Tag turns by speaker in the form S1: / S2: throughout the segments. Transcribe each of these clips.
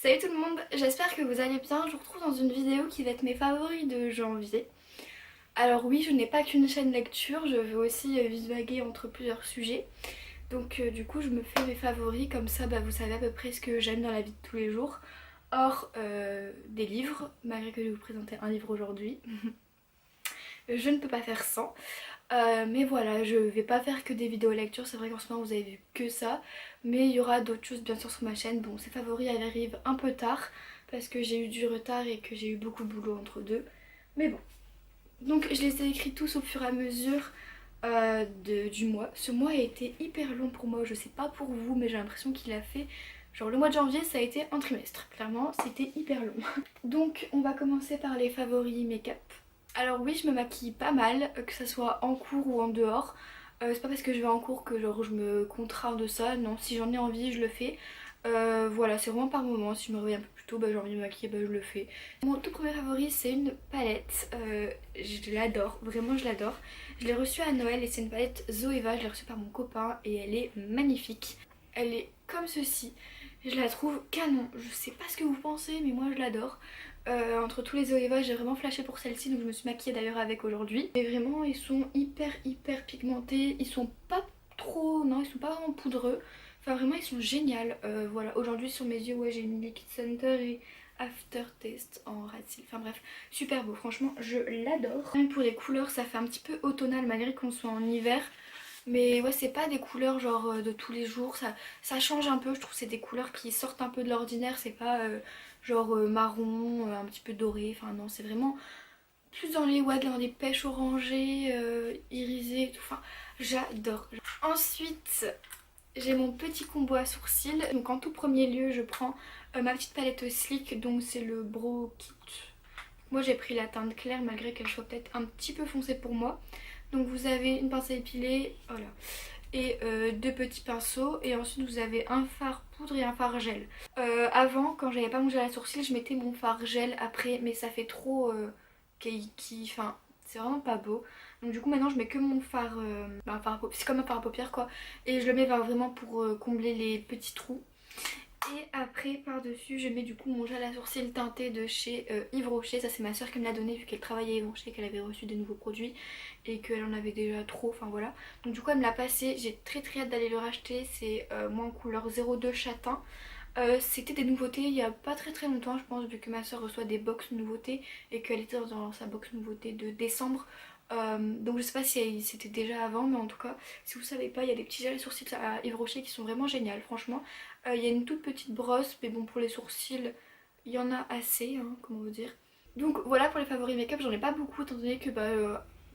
S1: Salut tout le monde, j'espère que vous allez bien. Je vous retrouve dans une vidéo qui va être mes favoris de janvier. Alors oui, je n'ai pas qu'une chaîne lecture, je veux aussi vaguer entre plusieurs sujets. Donc du coup je me fais mes favoris, comme ça vous savez à peu près ce que j'aime dans la vie de tous les jours. Hors des livres, malgré que je vais vous présenter un livre aujourd'hui. Je ne peux pas faire sans. Mais voilà, je vais pas faire que des vidéos lecture, c'est vrai qu'en ce moment vous avez vu que ça. Mais il y aura d'autres choses bien sûr sur ma chaîne. Bon, ces favoris elles arrivent un peu tard parce que j'ai eu du retard et que j'ai eu beaucoup de boulot entre deux. Mais bon. Donc je les ai écrits tous au fur et à mesure du mois. Ce mois a été hyper long pour moi, je sais pas pour vous, mais j'ai l'impression qu'il a fait... Genre le mois de janvier ça a été un trimestre, clairement c'était hyper long. Donc on va commencer par les favoris make-up. Alors oui, je me maquille pas mal, que ça soit en cours ou en dehors. C'est pas parce que je vais en cours que genre je me contrains de ça, non, si j'en ai envie je le fais. Voilà, c'est vraiment par moment, si je me réveille un peu plus tôt, j'ai envie de me maquiller, je le fais. Mon tout premier favori c'est une palette, je l'adore, vraiment je l'adore. Je l'ai reçue à Noël et c'est une palette Zoeva, je l'ai reçue par mon copain et elle est magnifique. Elle est comme ceci, je la trouve canon, je sais pas ce que vous pensez mais moi je l'adore. Entre tous les Zoeva j'ai vraiment flashé pour celle-ci, donc je me suis maquillée d'ailleurs avec aujourd'hui. Et vraiment ils sont hyper pigmentés, ils sont pas trop, non ils sont pas vraiment poudreux. Enfin vraiment ils sont géniaux. Voilà, aujourd'hui sur mes yeux ouais j'ai mis Liquid Center et Aftertaste en rat seal. Enfin bref, super beau, franchement je l'adore. Même pour les couleurs ça fait un petit peu automnal malgré qu'on soit en hiver. Mais ouais, c'est pas des couleurs genre de tous les jours, ça change un peu, je trouve que c'est des couleurs qui sortent un peu de l'ordinaire, c'est pas genre marron, un petit peu doré, enfin non, c'est vraiment plus dans les, ouais, dans les pêches orangées, irisées et tout, enfin j'adore. Ensuite, j'ai mon petit combo à sourcils, donc en tout premier lieu je prends ma petite palette Sleek, donc c'est le Brow Kit. Moi j'ai pris la teinte claire malgré qu'elle soit peut-être un petit peu foncée pour moi. Donc vous avez une pince à épiler, voilà, et deux petits pinceaux. Et ensuite vous avez un fard poudre et un fard gel. Avant, quand j'avais pas mon gel à sourcils, je mettais mon fard gel après, mais ça fait trop enfin, c'est vraiment pas beau. Donc du coup maintenant je mets que mon fard, c'est comme un fard à paupières quoi. Et je le mets vraiment pour combler les petits trous. Et après par dessus je mets du coup mon gel à sourcils teinté de chez Yves Rocher. Ça c'est ma soeur qui me l'a donné vu qu'elle travaillait à Yves Rocher, qu'elle avait reçu des nouveaux produits et qu'elle en avait déjà trop, enfin voilà. Donc du coup elle me l'a passé, j'ai très hâte d'aller le racheter. C'est moi en couleur 02 châtain. C'était des nouveautés il y a pas très longtemps je pense, vu que ma soeur reçoit des box nouveautés et qu'elle était dans sa box nouveauté de décembre. Donc je sais pas si c'était déjà avant, mais en tout cas si vous savez pas, il y a des petits gels sourcils à Yves Rocher qui sont vraiment géniaux franchement. Il y a une toute petite brosse, mais bon pour les sourcils il y en a assez, hein, comment vous dire. Donc voilà pour les favoris make-up, j'en ai pas beaucoup étant donné que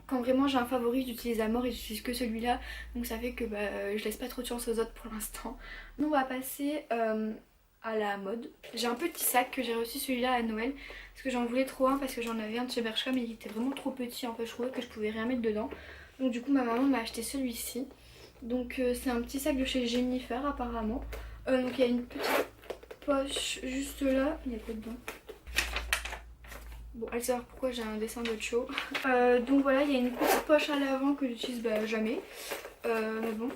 S1: quand vraiment j'ai un favori j'utilise à mort et j'utilise que celui-là. Donc ça fait que je laisse pas trop de chance aux autres pour l'instant. Donc on va passer à la mode. J'ai un petit sac que j'ai reçu celui-là à Noël parce que j'en voulais trop un, parce que j'en avais un de chez Bershka mais il était vraiment trop petit en fait, je trouvais que je pouvais rien mettre dedans. Donc du coup ma maman m'a acheté celui-ci. Donc c'est un petit sac de chez Jennifer apparemment. Donc il y a une petite poche juste là, il y a quoi dedans? Bon, allez savoir pourquoi j'ai un dessin de Cho. Donc voilà, il y a une petite poche à l'avant que j'utilise jamais. Mais bon.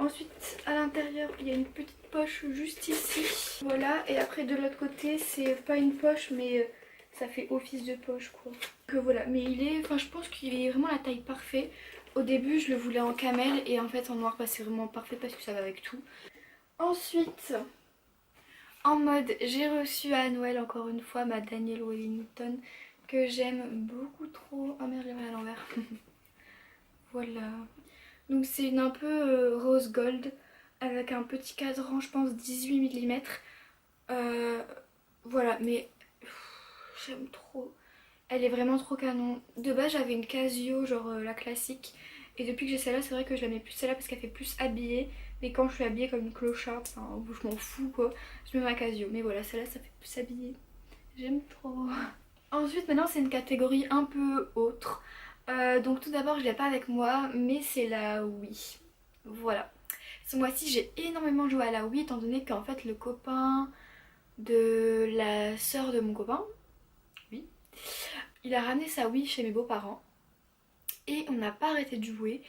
S1: Ensuite, à l'intérieur, il y a une petite poche juste ici. Voilà, et après de l'autre côté, c'est pas une poche, mais ça fait office de poche quoi. Donc voilà, mais enfin je pense qu'il est vraiment la taille parfaite. Au début, je le voulais en camel et en fait en noir, c'est vraiment parfait parce que ça va avec tout. Ensuite, en mode, j'ai reçu à Noël encore une fois ma Daniel Wellington que j'aime beaucoup trop. Oh merde, j'ai mis à l'envers. Voilà. Donc c'est une un peu rose gold avec un petit cadran, je pense 18 mm. Voilà, mais j'aime trop. Elle est vraiment trop canon. De base j'avais une Casio, genre la classique. Et depuis que j'ai celle-là, c'est vrai que je la mets plus celle-là parce qu'elle fait plus habillée. Mais quand je suis habillée comme une clocharde, enfin je m'en fous quoi, je mets ma Casio. Mais voilà, celle-là ça fait plus habillée. J'aime trop. Ensuite maintenant c'est une catégorie un peu autre. Donc tout d'abord je l'ai pas avec moi, mais c'est la Wii. Voilà. Ce mois-ci j'ai énormément joué à la Wii étant donné qu'en fait le copain de la sœur de mon copain, oui, il a ramené sa Wii chez mes beaux-parents et on n'a pas arrêté de jouer.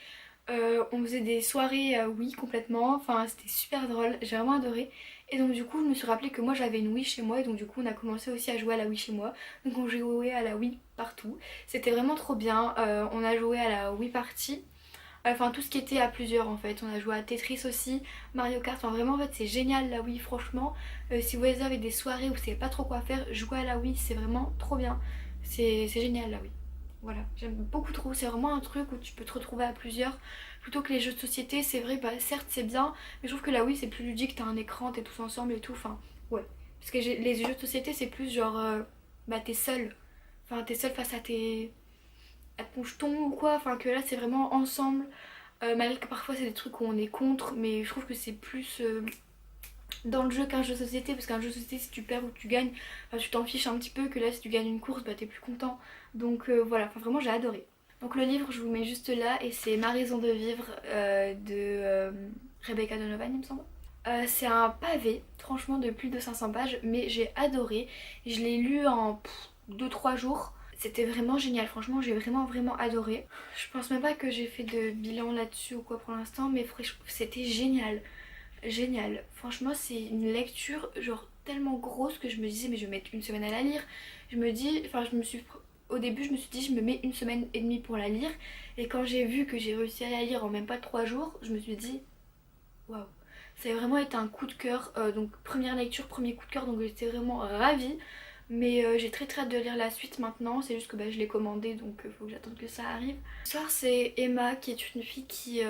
S1: On faisait des soirées Wii complètement, enfin c'était super drôle, j'ai vraiment adoré. Et donc du coup je me suis rappelé que moi j'avais une Wii chez moi et donc du coup on a commencé aussi à jouer à la Wii chez moi. Donc on jouait à la Wii partout. C'était vraiment trop bien. On a joué à la Wii Party. Enfin tout ce qui était à plusieurs en fait. On a joué à Tetris aussi, Mario Kart. Enfin vraiment en fait c'est génial la Wii franchement. Si vous avez des soirées où vous savez pas trop quoi faire, jouer à la Wii c'est vraiment trop bien. C'est génial la Wii. Voilà, j'aime beaucoup trop. C'est vraiment un truc où tu peux te retrouver à plusieurs. Plutôt que les jeux de société, c'est vrai, bah certes c'est bien, mais je trouve que la Wii c'est plus ludique, t'as un écran, t'es tous ensemble et tout. Enfin, ouais. Parce que les jeux de société c'est plus genre, bah t'es seul. Enfin, t'es seul face à ton jeton ou quoi. Enfin, que là c'est vraiment ensemble. Malgré que parfois c'est des trucs où on est contre, mais je trouve que c'est plus dans le jeu qu'un jeu de société, parce qu'un jeu de société si tu perds ou tu gagnes, enfin, tu t'en fiches un petit peu, que là si tu gagnes une course bah t'es plus content. Donc voilà, enfin, vraiment j'ai adoré. Donc le livre je vous mets juste là et c'est Ma raison de vivre de Rebecca Donovan il me semble. C'est un pavé, franchement de plus de 500 pages, mais j'ai adoré. Je l'ai lu en 2-3 jours. C'était vraiment génial, franchement j'ai vraiment adoré. Je pense même pas que j'ai fait de bilan là-dessus ou quoi pour l'instant, mais c'était génial. Génial. Franchement c'est une lecture genre tellement grosse que je me disais mais je vais mettre une semaine à la lire. Je me dis, enfin au début je me suis dit je me mets une semaine et demie pour la lire. Et quand j'ai vu que j'ai réussi à la lire en même pas 3 jours, je me suis dit waouh. Ça a vraiment été un coup de cœur, donc première lecture, premier coup de cœur, donc j'étais vraiment ravie. Mais j'ai très hâte de lire la suite maintenant, c'est juste que bah, je l'ai commandé donc faut que j'attende que ça arrive. L'histoire c'est Emma qui est une fille qui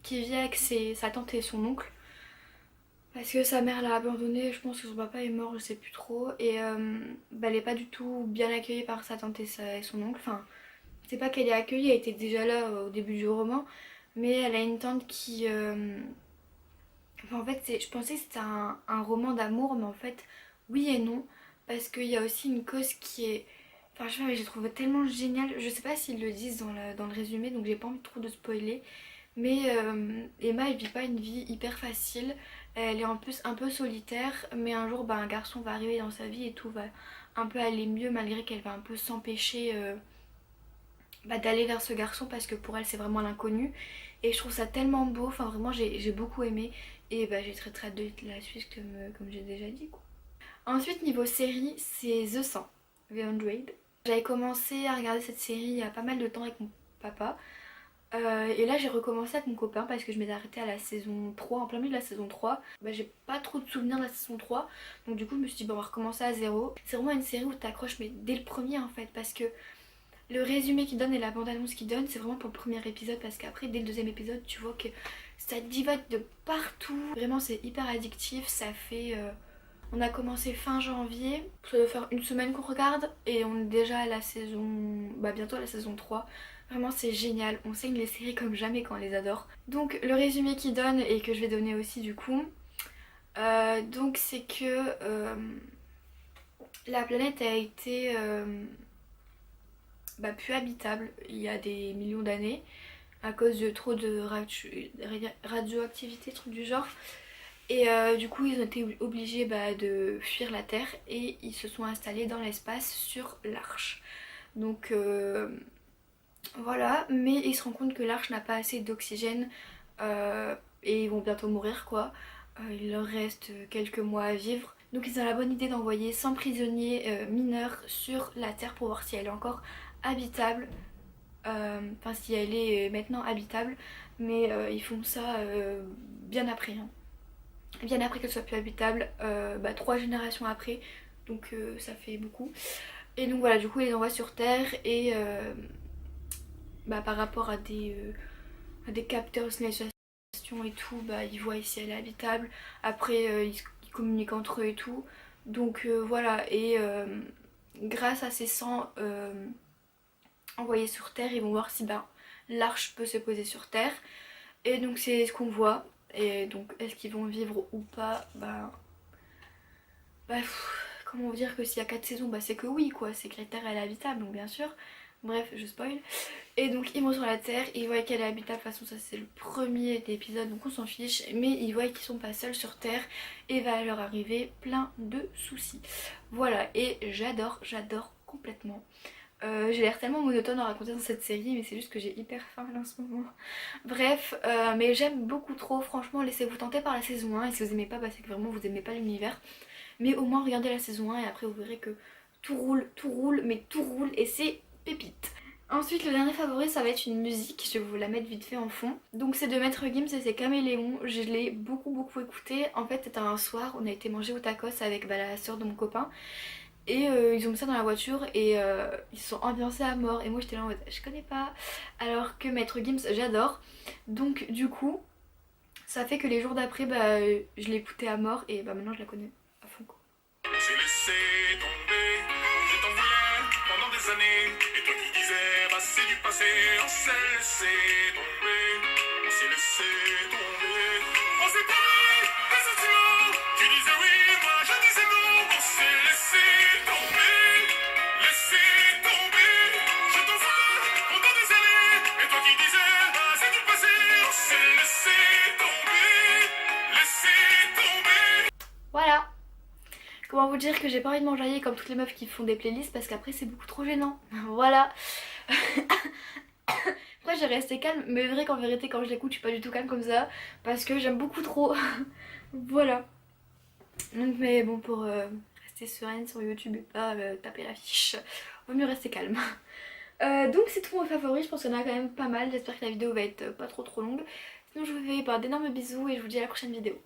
S1: vit avec sa tante et son oncle. Parce que sa mère l'a abandonnée, je pense que son papa est mort, je sais plus trop. Et bah, elle est pas du tout bien accueillie par sa tante et son oncle. Enfin, c'est pas qu'elle est accueillie, elle était déjà là au début du roman. Mais elle a une tante qui... Enfin, en fait, je pensais que c'était un roman d'amour, mais en fait, oui et non. Parce qu'il y a aussi une cause qui est... Enfin, je sais pas, mais j'ai trouvé tellement génial. Je sais pas s'ils le disent dans le résumé, donc j'ai pas envie trop de spoiler. Mais Emma, elle vit pas une vie hyper facile. Elle est en plus un peu solitaire. Mais un jour, bah, un garçon va arriver dans sa vie et tout va un peu aller mieux, malgré qu'elle va un peu s'empêcher bah, d'aller vers ce garçon parce que pour elle, c'est vraiment l'inconnu. Et je trouve ça tellement beau. Enfin, vraiment, j'ai beaucoup aimé. Et bah, j'ai très hâte de la suite, comme j'ai déjà dit, quoi. Ensuite, niveau série, c'est The 100, The 100. J'avais commencé à regarder cette série il y a pas mal de temps avec mon papa. Et là j'ai recommencé avec mon copain parce que je m'étais arrêtée à la saison 3, en plein milieu de la saison 3. Bah, j'ai pas trop de souvenirs de la saison 3. Donc du coup je me suis dit bon on va recommencer à zéro. C'est vraiment une série où t'accroches mais dès le premier en fait. Parce que le résumé qu'il donne et la bande-annonce qu'il donne c'est vraiment pour le premier épisode. Parce qu'après dès le deuxième épisode tu vois que ça divague de partout. Vraiment c'est hyper addictif. Ça fait... On a commencé fin janvier, ça doit faire une semaine qu'on regarde et on est déjà à la saison... Bah bientôt à la saison 3. Vraiment c'est génial, on saigne les séries comme jamais quand on les adore. Donc le résumé qu'il donne et que je vais donner aussi du coup, donc c'est que la planète a été bah, plus habitable il y a des millions d'années à cause de trop de radioactivité, trucs du genre. Et du coup ils ont été obligés bah, de fuir la Terre et ils se sont installés dans l'espace sur l'Arche. Donc voilà, mais ils se rendent compte que l'Arche n'a pas assez d'oxygène et ils vont bientôt mourir quoi. Il leur reste quelques mois à vivre. Donc ils ont la bonne idée d'envoyer 100 prisonniers mineurs sur la Terre pour voir si elle est encore habitable. Enfin si elle est maintenant habitable, mais ils font ça bien après. Hein. Bien après qu'elle soit plus habitable, 3 générations après, donc ça fait beaucoup. Et donc voilà, du coup ils les envoient sur Terre et par rapport à des capteurs de signalisation et tout, bah, ils voient si elle est habitable. Après ils communiquent entre eux et tout. Donc voilà, et grâce à ces 100 envoyés sur Terre, ils vont voir si l'arche peut se poser sur Terre. Et donc c'est ce qu'on voit. Et donc est-ce qu'ils vont vivre ou pas, comment vous dire que s'il y a 4 saisons, c'est que oui quoi, c'est que la Terre elle est habitable donc bien sûr. Bref, je spoil. Et donc ils vont sur la Terre, ils voient qu'elle est habitable, de toute façon ça c'est le premier épisode donc on s'en fiche. Mais ils voient qu'ils sont pas seuls sur Terre et va leur arriver plein de soucis. Voilà, et j'adore complètement. J'ai l'air tellement monotone à raconter dans cette série, mais c'est juste que j'ai hyper faim là en ce moment. Bref, mais j'aime beaucoup trop, franchement laissez-vous tenter par la saison 1 et si vous aimez pas, bah, c'est que vraiment vous aimez pas l'univers. Mais au moins regardez la saison 1 et après vous verrez que tout roule, mais tout roule et c'est pépite. Ensuite le dernier favori ça va être une musique, je vais vous la mettre vite fait en fond. Donc c'est de Maître Gims et c'est Caméléon, je l'ai beaucoup écouté. En fait c'était un soir, on a été manger au tacos avec la soeur de mon copain. Et ils ont mis ça dans la voiture et ils se sont ambiancés à mort. Et moi j'étais là en mode je connais pas. Alors que Maître Gims j'adore. Donc du coup ça fait que les jours d'après bah, je l'ai écouté à mort et bah maintenant je la connais à fond quoi.
S2: J'ai laissé tomber, je t'en voulais pendant des années. Et toi qui disais, bah c'est du passé, on s'est laissé tomber, on s'est laissé tomber. On s'est parlé des sentiments, tu disais oui, moi je disais non. On s'est laissé tomber, laissé tomber. Je t'en voulais pendant des années. Et toi qui disais, bah c'est du passé, on s'est laissé tomber, laissé tomber.
S1: Voilà. Comment vous dire que j'ai pas envie de m'enjailler comme toutes les meufs qui font des playlists parce qu'après c'est beaucoup trop gênant. Voilà. Après j'ai resté calme, mais vrai qu'en vérité quand je l'écoute je suis pas du tout calme comme ça parce que j'aime beaucoup trop. Voilà. Donc mais bon pour rester sereine sur YouTube et pas taper l'affiche, vaut mieux rester calme. Donc c'est tout mon favori, je pense qu'il y en a quand même pas mal, j'espère que la vidéo va être pas trop longue. Sinon je vous fais d'énormes bisous et je vous dis à la prochaine vidéo.